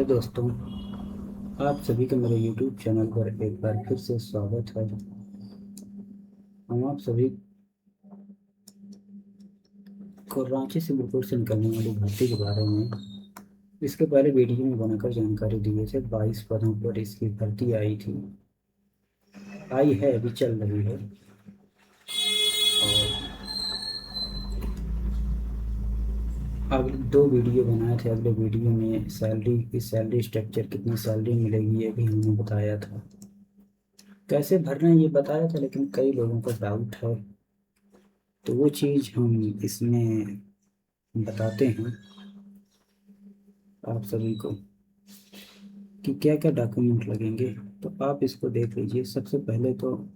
Hello दोस्तों, आप सभी का मेरे YouTube चैनल पर एक बार फिर से स्वागत है। हम आप सभी को रांची सिविल से निकलने वाली भर्ती के बारे में इसके पहले वीडियो में बनाकर जानकारी दिए थे। 22 पदों पर इसकी भर्ती आई थी, आई है, अभी चल रही है। और अगले दो वीडियो बनाए थे। अगले वीडियो में सैलरी की सैलरी स्ट्रक्चर, कितनी सैलरी मिलेगी, ये भी हमने बताया था। कैसे भरना है ये बताया था, लेकिन कई लोगों को डाउट है, तो वो चीज़ हम इसमें बताते हैं आप सभी को कि क्या क्या डॉक्यूमेंट लगेंगे। तो आप इसको देख लीजिए। सबसे पहले तो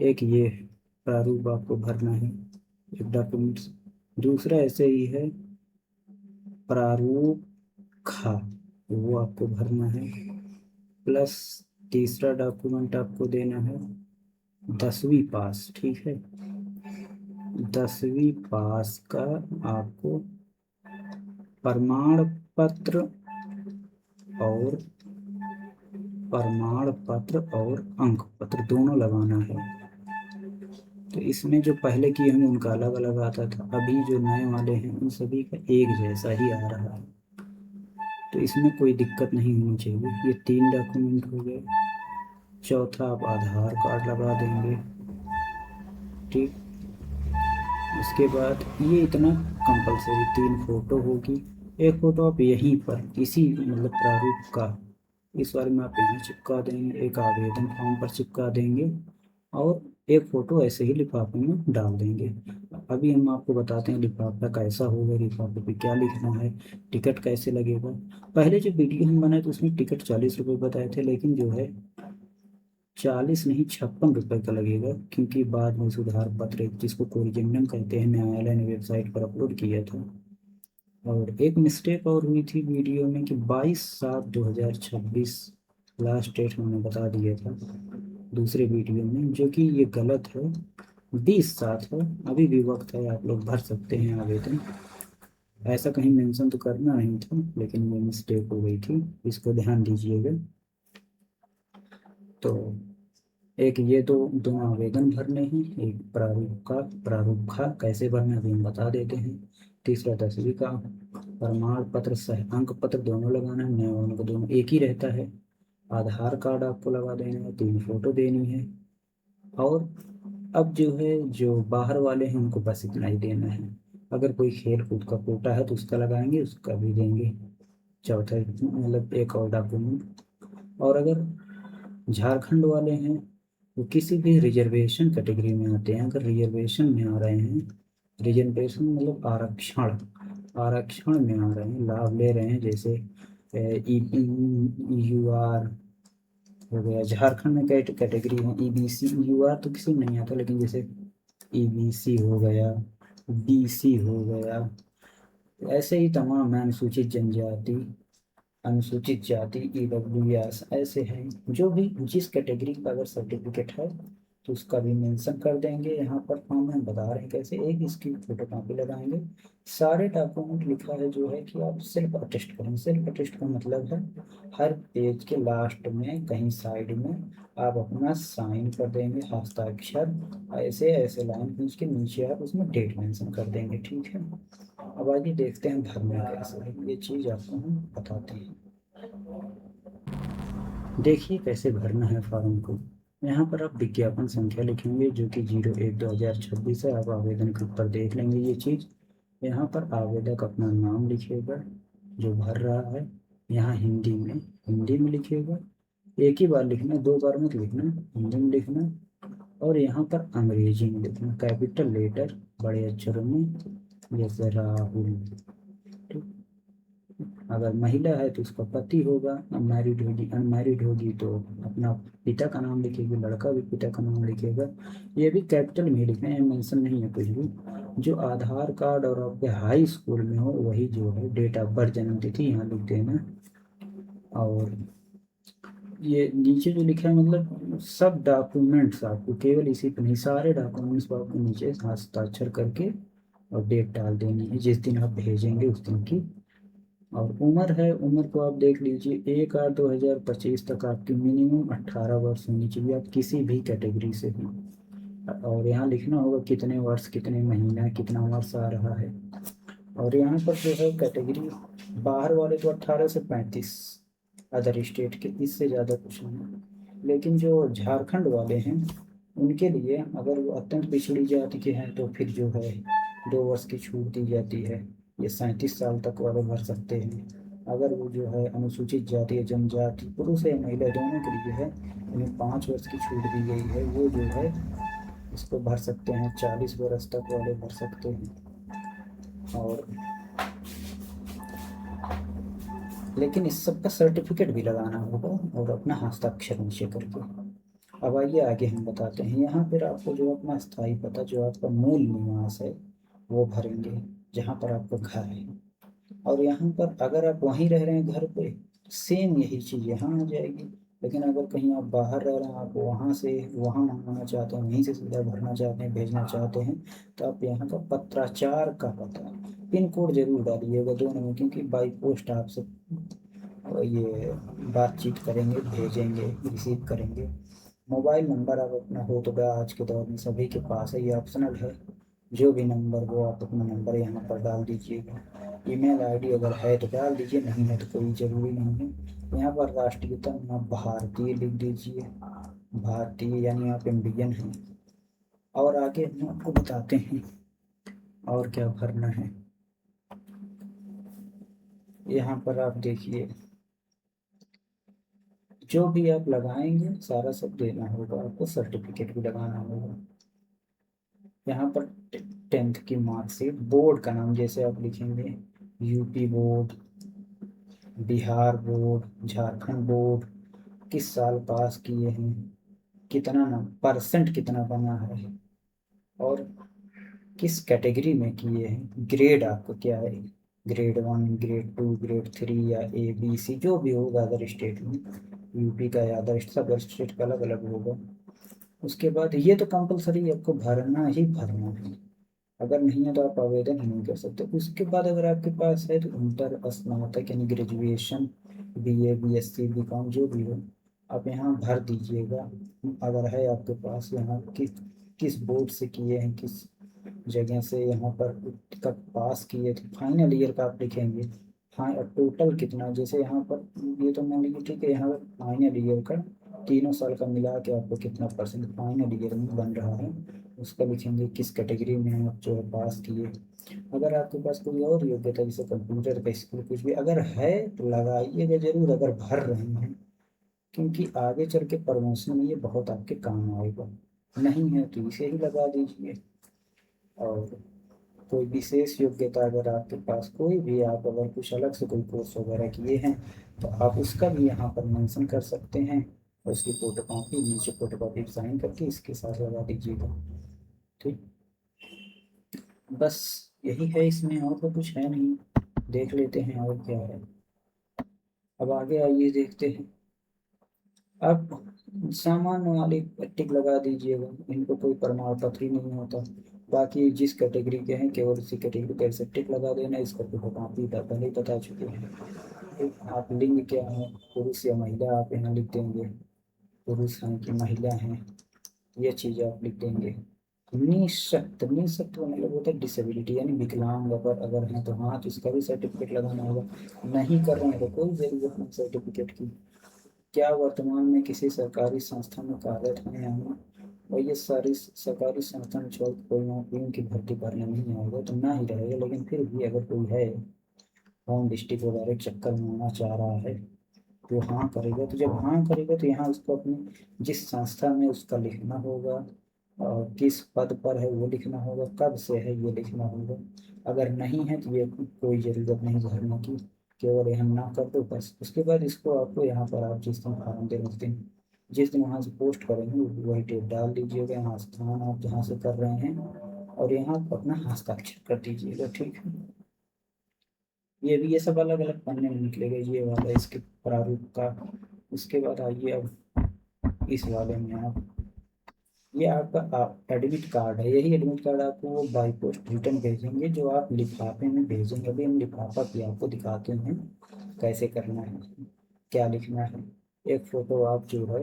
एक ये प्रारूप आपको भरना है, एक डॉक्यूमेंट्स। दूसरा ऐसे ही है, प्रारूप खा, वो आपको भरना है। प्लस तीसरा डॉक्यूमेंट आपको देना है 10वीं पास, ठीक है। 10वीं पास का आपको प्रमाण पत्र और अंक पत्र दोनों लगाना है। तो इसमें जो पहले किए होंगे उनका अलग अलग आता था, अभी जो नए वाले हैं उन सभी का एक जैसा ही आ रहा है। तो इसमें कोई दिक्कत नहीं होनी चाहिए। ये 3 डॉक्यूमेंट हो गए। चौथा आप आधार कार्ड लगा देंगे, ठीक। उसके बाद ये इतना कंपलसरी, 3 फोटो होगी। एक फोटो आप यहीं पर इसी मतलब प्रारूप का इस बारे में आप यहाँ चिपका देंगे, एक आवेदन फॉर्म पर चिपका देंगे, और एक फोटो ऐसे ही लिफाफे में डाल देंगे। अभी हम आपको बताते हैं लिफाफा कैसा होगा, लिफाफे पे क्या लिखना है, टिकट कैसे लगेगा। पहले जो वीडियो हम बनाए तो उसमें टिकट 40 रुपये बताए थे, लेकिन जो है 40 नहीं 56 रुपये का लगेगा, क्योंकि बाद में सुधार पत्र जिसको कोरिजेंडम कहते हैं, न्यायालय ने वेबसाइट पर अपलोड किया था। और एक मिस्टेक और हुई थी वीडियो में कि 22/7/2026 लास्ट डेट हमने बता दिया था दूसरे वीडियो में, जो कि ये गलत है। 20/7 है, अभी भी वक्त है, आप लोग भर सकते हैं आवेदन। ऐसा कहीं मेंशन तो करना नहीं था, लेकिन ये मिस्टेक हो गई थी, इसको ध्यान दीजिएगा। तो एक ये दो दोनों आवेदन भरने हैं, एक प्रारूप का कैसे भरना है अभी हम बता देते हैं। तीसरा 10वीं का प्रमाण पत्र सह अंक पत्र दोनों लगाना है, नए वालों को दोनों एक ही रहता है। आधार कार्ड आपको लगा देना है, 3 फोटो देनी है। और अब जो है, जो बाहर वाले हैं उनको बस इतना ही देना है। अगर कोई खेल कूद का कोटा है तो उसका लगाएंगे, उसका भी देंगे। चौथा मतलब एक और डॉक्यूमेंट। और अगर झारखंड वाले हैं, वो किसी भी रिजर्वेशन कैटेगरी में आते हैं, अगर रिजर्वेशन में आ रहे हैं, रिजर्वेशन मतलब आरक्षण, आरक्षण में आ रहे हैं, लाभ ले रहे हैं, जैसे EBUR हो गया। झारखंड में कई कैटेगरी है, EBC EUR तो किसी में नहीं आता, लेकिन जैसे EBC हो गया, BC हो गया, ऐसे ही तमाम है। अनुसूचित जनजाति, अनुसूचित जाति, EWS, ऐसे हैं। जो भी जिस कैटेगरी का अगर सर्टिफिकेट है तो उसका भी मेंशन कर देंगे यहाँ पर। फॉर्म में बता रहे हैं कैसे, एक इसकी फोटो कॉपी लगाएंगे। सारे डॉक्यूमेंट लिखा है जो है कि आप सेल्फ अटेस्ट करें। सेल्फ अटेस्ट का मतलब है हर पेज के लास्ट में कहीं साइड में आप अपना साइन कर देंगे, हस्ताक्षर, ऐसे ऐसे लाइन खींच के नीचे आप उसमें डेट मेंशन कर देंगे, ठीक है। अब आगे देखते हैं भरना कैसे है, ये चीज़ आपको हम बताते हैं। देखिए कैसे भरना है फॉर्म को। यहाँ पर आप विज्ञापन संख्या लिखेंगे जो कि 01/2026 है। आप आवेदन के ऊपर देख लेंगे ये चीज़। यहाँ पर आवेदक अपना नाम लिखेगा जो भर रहा है, यहाँ हिंदी में लिखेगा। एक ही बार लिखना, 2 बार मत लिखना, हिंदी में लिखना। और यहाँ पर अंग्रेजी में लिखना, कैपिटल लेटर बड़े अक्षरों में, जैसे राहुल, ठीक। अगर महिला है तो उसका पति होगा, अनमैरिड होगी, अनमैरिड होगी तो अपना पिता का नाम लिखेगी, लड़का भी पिता का नाम लिखेगा। ये भी कैपिटल में ही लिखना है, मेंशन नहीं है कुछ भी। जो आधार कार्ड और आपके हाई स्कूल में हो वही जो है डेट ऑफ बर्थ, जन्म तिथि यहाँ लिख देना। और ये नीचे जो लिखा है मतलब सब डॉक्यूमेंट्स आपको, केवल इसी पे नहीं, सारे डॉक्यूमेंट्स को आपको नीचे हस्ताक्षर करके और डेट डाल देनी है जिस दिन आप भेजेंगे उस दिन की। और उम्र है, उम्र को आप देख लीजिए, 1/8/2025 तक आपकी मिनिमम 18 वर्ष होनी चाहिए, आप किसी भी कैटेगरी से हो। और यहाँ लिखना होगा कितने वर्ष, कितने महीना, कितना वर्ष आ रहा है। और यहाँ पर जो है कैटेगरी, बाहर वाले तो 18 से 35, अदर स्टेट के, इससे ज़्यादा कुछ नहीं। लेकिन जो झारखंड वाले हैं उनके लिए, अगर वो अत्यंत पिछड़ी जाति के हैं तो फिर जो है 2 वर्ष की छूट दी जाती है। ये 37 साल तक वाले भर सकते हैं। अगर वो जो है अनुसूचित जाति या जनजाति, पुरुष या महिला दोनों के लिए है, इन्हें 5 वर्ष की छूट दी गई है। वो जो है इसको भर सकते हैं, 40 वर्ष तक वाले भर सकते हैं। और लेकिन इस सब का सर्टिफिकेट भी लगाना होगा और अपना हस्ताक्षर नीचे करके। अब आइए आगे हम बताते हैं। यहाँ पर आपको जो अपना स्थायी पता, जो आपका मूल निवास है, वो भरेंगे, जहाँ पर आपका घर है। और यहाँ पर अगर आप वहीं रह रहे हैं घर पे, सेम यही चीज़ यहाँ आ जाएगी। लेकिन अगर कहीं आप बाहर रह रहे हैं, आप वहाँ से वहाँ मंगवाना चाहते हैं, वहीं से सीधा भरना चाहते हैं, भेजना चाहते हैं, तो आप यहाँ का पत्राचार का पता, पिन कोड जरूर डालिएगा दोनों में, क्योंकि बाई पोस्ट आपसे ये बातचीत करेंगे, भेजेंगे, रिसीव करेंगे। मोबाइल नंबर आप अपना हो तो आज के दौर में सभी के पास है, ये ऑप्शनल है। जो भी नंबर हो आप अपना नंबर यहाँ पर डाल दीजिएगा। ईमेल आईडी अगर है तो डाल दीजिए, नहीं है तो कोई ज़रूरी नहीं है। यहाँ पर राष्ट्रीयता में आप भारतीय लिख दीजिए, भारतीय यानी आप इंडियन हैं। और आगे हम आपको बताते हैं और क्या भरना है। यहाँ पर आप देखिए, जो भी आप लगाएंगे सारा सब देना होगा आपको, सर्टिफिकेट भी लगाना होगा। यहाँ पर 10th की मार्कशीट, बोर्ड का नाम जैसे आप लिखेंगे, UP board, Bihar board, Jharkhand board, किस साल पास किए हैं, कितना ना परसेंट कितना बना है, और किस कैटेगरी में किए हैं, ग्रेड आपको क्या है, ग्रेड 1, ग्रेड 2, ग्रेड 3 या ABC, जो भी होगा अदर स्टेट में, यूपी का या अदर सब स्टेट का अलग अलग होगा। उसके बाद ये तो कंपलसरी आपको भरना ही भरना है, अगर नहीं है तो आप आवेदन ही नहीं कर सकते। उसके बाद अगर आपके पास है तो इंटर, स्नातक यानी ग्रेजुएशन, BA, BSc, B.Com जो भी हो, आप यहाँ भर दीजिएगा। अगर है आपके पास, यहाँ किस बोर्ड से किए हैं, किस जगह से यहाँ पर कब पास किए थे, फाइनल ईयर का आप लिखेंगे। हाँ, और टोटल कितना, जैसे यहाँ पर ये तो मान लीजिए ठीक है, यहाँ पर फाइनल ईयर का तीनों साल का मिला के आपको कितना परसेंट फाइनल ईयर में बन रहा है, उसका लिखेंगे। किस कैटेगरी में आप जो है पास किए। अगर आपके पास कोई और योग्यता जैसे कंप्यूटर का स्किल कुछ भी अगर है तो लगाइएगा जरूर, अगर भर रहे हैं, क्योंकि आगे चल के प्रमोशन में ये बहुत आपके काम आएगा। नहीं है तो इसे ही लगा दीजिए। और कोई विशेष योग्यता अगर आपके पास कोई भी, आप अगर कुछ अलग से कोई कोर्स वगैरह किए हैं तो आप उसका भी यहाँ पर मेंशन कर सकते हैं, और उसकी फोटो कॉपी नीचे, फोटो कॉपी साइन करके इसके साथ लगा दीजिएगा। ठीक, बस यही है इसमें, और तो कुछ है नहीं। देख लेते हैं और क्या है। अब आगे आइए देखते हैं। अब सामान्य वाली टिक लगा दीजिएगा, इनको कोई प्रमाण पत्र ही नहीं होता। बाकी जिस कैटेगरी के हैं केवल उसी कैटेगरी पर ऐसे टिक लगा देना, इसका तो काफी पहले ही बता चुके हैं। आप लिंग क्या है, पुरुष या महिला, आप यहाँ लिख देंगे, पुरुष हैं कि महिला हैं, ये चीज़ आप लिख देंगे। निःशक्त, निःशक्त का मतलब होता है डिसेबिलिटी यानी विकलांग, अगर हैं तो हाँ, तो इसका भी सर्टिफिकेट लगाना होगा। नहीं कर रहे हैं तो कोई जरूरत नहीं सर्टिफिकेट की। क्या वर्तमान में किसी सरकारी संस्था में कार्यरत हैं या नहीं, और ये सारी सरकारी संस्था में छोड़ के कोई नौकरियों की भर्ती भरने नहीं आएगा तो ना ही रहेगा। लेकिन फिर भी अगर कोई है, होम डिस्ट्रिक्ट वगैरह के चक्कर में आना चाह रहा है, तो हाँ करेगा। तो जब हाँ करेगा तो यहाँ उसको अपनी जिस संस्था में उसका लिखना होगा, और किस पद पर है वो लिखना होगा, कब से है ये लिखना होगा। अगर नहीं है तो ये कोई ज़रूरत नहीं भरने की, केवल यहाँ ना कर दो बस। उसके बाद इसको आपको यहाँ पर आप जिस दिन फॉर्म दें उस दिन, जिस दिन वहाँ से पोस्ट करेंगे वही डेट डाल दीजिएगा, यहाँ स्थान आप जहाँ से कर रहे हैं, और यहाँ अपना हस्ताक्षर कर दीजिएगा। ठीक है, ये भी, ये सब अलग अलग पन्ने में निकलेगा, ये वाला इसके प्रारूप का। उसके बाद आइए अब इस वाले में आप, ये आपका एडमिट कार्ड है। यही एडमिट कार्ड आपको वो बाई पोस्ट रिटर्न भेजेंगे, जो आप लिफाफे में भेजेंगे। अभी हम लिफाफा भी आपको दिखाते हैं कैसे करना है, क्या लिखना है। एक फ़ोटो आप जो है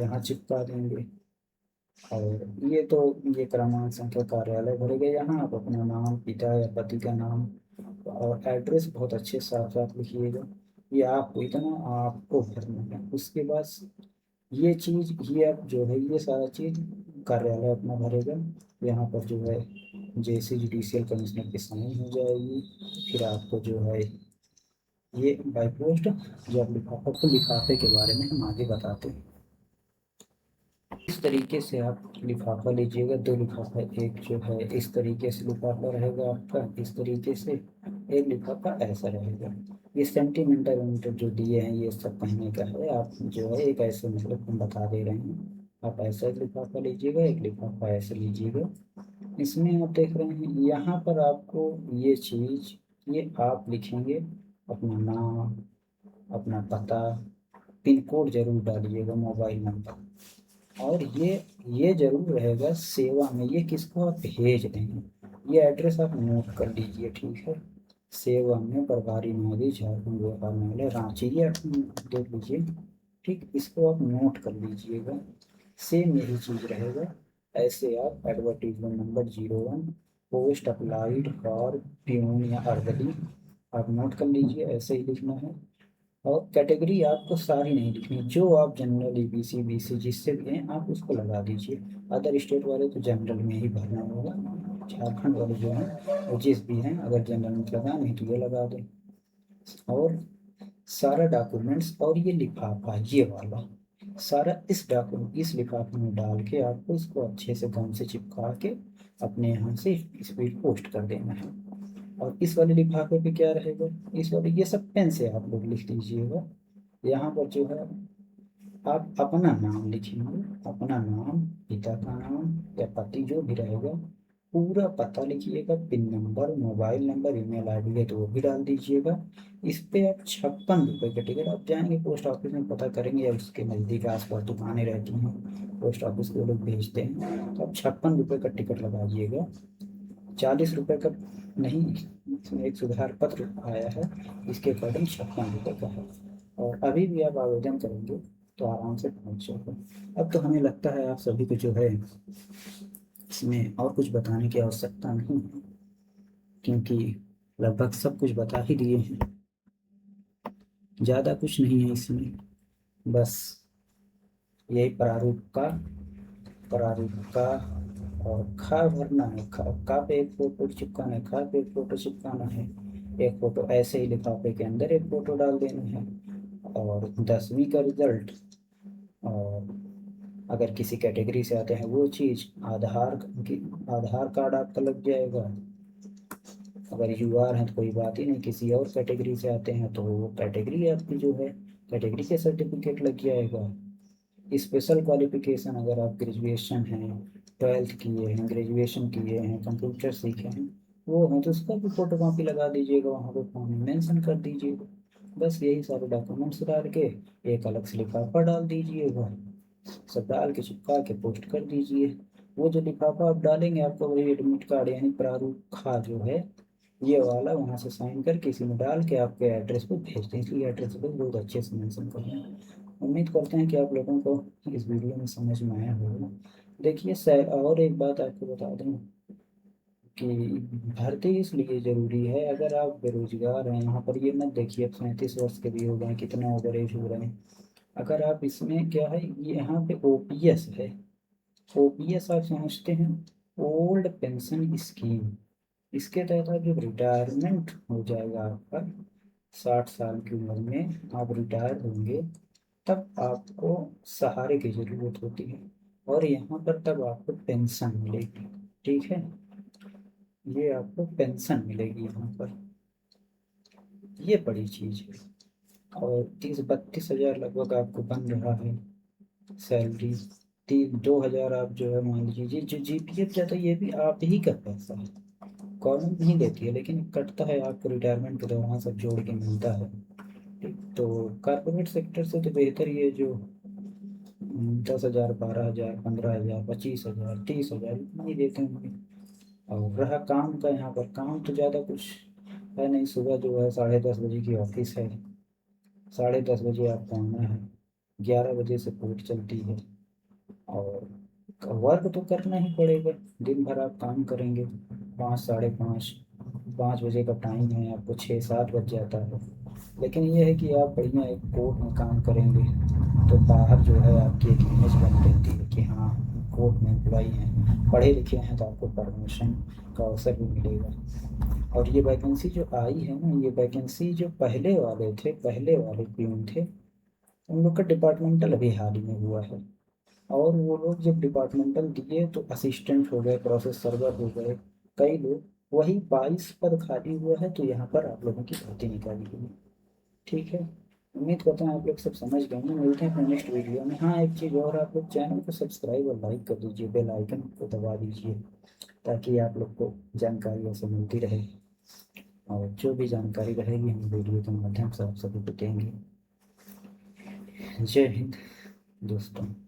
यहाँ चिपका देंगे। और ये क्रमांक संख्या कार्यालय भरेगा, यहाँ आप अपना नाम, पिता या पति का नाम और एड्रेस बहुत अच्छे साफ साफ लिखिएगा। ये आपको इतना आपको भरना है। उसके बाद ये चीज़, ये अब जो है ये सारा चीज़ कार्यालय अपना भरेगा। यहाँ पर जो है जैसे जुडिशियल कमिश्नर की साइन हो जाएगी, फिर आपको जो है ये बाई पोस्ट जब लिफाफा, तो लिफाफे के बारे में हम आगे बताते हैं। इस तरीके से आप लिफाफा लीजिएगा, दो लिफाफा, एक जो है इस तरीके से लिफाफा रहेगा आपका, इस तरीके से एक लिफाफा ऐसा रहेगा। ये सेंटीमीटर मीटर जो दिए हैं ये सब कहने का है, आप जो है एक ऐसे मतलब हम बता दे रहे हैं। आप ऐसा एक लिफाफा लीजिएगा, एक लिफाफा ऐसे लीजिएगा। इसमें आप देख रहे हैं यहाँ पर आपको ये चीज़, ये आप लिखेंगे अपना नाम, अपना पता, पिन कोड जरूर डालिएगा, मोबाइल नंबर। और ये जरूर रहेगा सेवा में, ये किसको आप भेज रहे हैं ये एड्रेस आप नोट कर लीजिए, ठीक है। सेवा में प्रभारी न्यायाधीश झारखंड व्यापार न्यायालय रांची, ये आप देख लीजिए, ठीक। इसको आप नोट कर लीजिएगा। सेम यही चीज़ रहेगा। ऐसे आप advertisement number 01 post applied for peon या अर्दली आप नोट कर लीजिए, ऐसे ही लिखना है। और कैटेगरी आपको सारी नहीं लिखनी, जो आप जनरल ईबीसी बीसी जिससे भी हैं आप उसको लगा दीजिए। अदर स्टेट वाले तो जनरल में ही भरना होगा, झारखंड वाले जो हैं वो जिस भी हैं, अगर जनरल में लगाना है तो ये लगा दें। और सारा डॉक्यूमेंट्स और ये लिफाफा ये वाला सारा इस डॉक्यूमेंट इस लिफाफे में डाल के आपको इसको अच्छे से गम से चिपका के अपने यहाँ से इस पर पोस्ट कर देना है। और इस वाले लिफाफे पे क्या रहेगा, इस वाले ये सब पेन से आप लोग लिख लीजिएगा। यहाँ पर जो है आप अपना नाम लिखेंगे, अपना नाम, पिता का नाम या पति जो भी रहेगा, पूरा पता लिखिएगा, pin number, mobile number, email ID है तो वो भी डाल दीजिएगा। इस पे आप 56 रुपये का टिकट, आप जाएंगे पोस्ट ऑफिस में पता करेंगे, या उसके नज़दीक आसपास दुकानें रहती हैं पोस्ट ऑफिस के लोग भेजते हैं, तो आप 56 रुपये का टिकट लगाइएगा। 40 रुपये का नहीं, इसमें एक सुधार पत्र आया है, इसके अकॉर्डिंग 56 रुपये का है। और अभी भी आप आवेदन करेंगे तो आराम से पहुंच जाएगा। अब तो हमें लगता है आप सभी को जो है इसमें और कुछ बताने की आवश्यकता नहीं है, क्योंकि लगभग सब कुछ बता ही दिए हैं। ज़्यादा कुछ नहीं है इसमें, बस यही प्रारूप का और खा भरना है। खा पे एक फोटो चिपकाना है, खा पे एक फोटो चिपकाना है। एक फोटो ऐसे ही लिफाफे के अंदर एक फोटो डाल देना है। और 10वीं का रिजल्ट, और अगर किसी कैटेगरी से आते हैं वो चीज़, आधार कार्ड आपका लग जाएगा। अगर यूआर हैं तो कोई बात ही नहीं, किसी और कैटेगरी से आते हैं तो वो कैटेगरी आपकी जो है कैटेगरी के सर्टिफिकेट लग जाएगा। स्पेशल क्वालिफिकेशन, अगर आप ग्रेजुएशन हैं, 12th किए हैं, ग्रेजुएशन किए हैं, कंप्यूटर सीखे हैं, वो हैं तो उसका भी फोटो कॉपी लगा दीजिएगा, वहाँ पे फॉर्म में मेंशन कर दीजिएगा। बस यही सारे डॉक्यूमेंट्स डाल के एक अलग से लिफाफा डाल दीजिएगा, सब डाल के चिपका के पोस्ट कर दीजिए। वो जो लिफाफा आप डालेंगे आपको वही एडमिट कार्ड यानी प्रारूप खा जो है ये वाला, वहाँ से साइन करके इसी में डाल के आपके एड्रेस पे भेज दें। इसलिए एड्रेस पे बहुत अच्छे से मेंशन कर दें। उम्मीद करते हैं कि आप लोगों को इस वीडियो में समझ में आया होगा। देखिए सर, और एक बात आपको बता दें कि भर्ती इसलिए ज़रूरी है, अगर आप बेरोजगार हैं, यहाँ पर ये मत देखिए अब 37 वर्ष के भी हो गए, कितना ओवर एज हो रहे हैं। अगर आप इसमें क्या है, ये यहाँ पे ओपीएस है। ओपीएस आप समझते हैं, ओल्ड पेंशन स्कीम। इसके तहत आप जब रिटायरमेंट हो जाएगा आपका, 60 साल की उम्र में आप रिटायर होंगे, तब आपको सहारे की ज़रूरत होती है। और यहाँ पर तब आपको पेंशन मिलेगी, ठीक है। ये आपको पेंशन मिलेगी यहाँ पर, ये बड़ी चीज़ है। और 30-32 हज़ार लगभग आपको बन रहा है सैलरी। 2 हज़ार आप जो है मान लीजिए, जो जीपीएफ जाता है ये भी आप ही का पैसा है, गवर्नमेंट नहीं देती है, लेकिन कटता है आपको रिटायरमेंट के दौरान, सब जोड़ के मिलता है। ठीक, तो कारपोरेट सेक्टर से तो बेहतर ये जो 10,000, 12,000, 15,000, 25,000, 30,000 इतना ही देते होंगे। और रहा काम का, यहाँ पर काम तो ज़्यादा कुछ है नहीं। सुबह जो है 10:30 बजे की ऑफिस है, 10:30 बजे आपको आना है, 11 बजे से कोर्ट चलती है। और वर्क तो करना ही पड़ेगा, दिन भर आप काम करेंगे। 5, 5:30, 5 बजे का टाइम है, आपको 6, 7 बज जाता है। लेकिन ये है कि आप बढ़िया एक कोर्ट में काम करेंगे तो बाहर जो है आपकी एक इमेज बनी रहती है कि हाँ, कोर्ट में एम्प्लॉई हैं, पढ़े लिखे हैं, तो आपको प्रमोशन का अवसर भी मिलेगा। और ये वैकेंसी जो आई है ना, ये वैकेंसी जो पहले वाले थे, पहले वाले प्यून थे, उन लोग का डिपार्टमेंटल अभी हाल ही में हुआ है। और वो लोग जब डिपार्टमेंटल दिए तो असिस्टेंट हो गए, प्रोसेस सर्वर हो गए, कई लोग। वही 22 पद खाली हुआ है, तो यहाँ पर आप लोगों की भर्ती निकाली गई है। ठीक है, उम्मीद करता हूँ आप लोग सब समझ गए हैं। मिलते हैं अपने नेक्स्ट वीडियो में। हाँ, एक चीज़ और, आप लोग चैनल को सब्सक्राइब और लाइक कर दीजिए, बेल आइकन को दबा दीजिए, ताकि आप लोग को जानकारी ऐसे मिलती रहे। और जो भी जानकारी रहेगी हम वीडियो के माध्यम से आप सभी को देंगे। जय हिंद दोस्तों।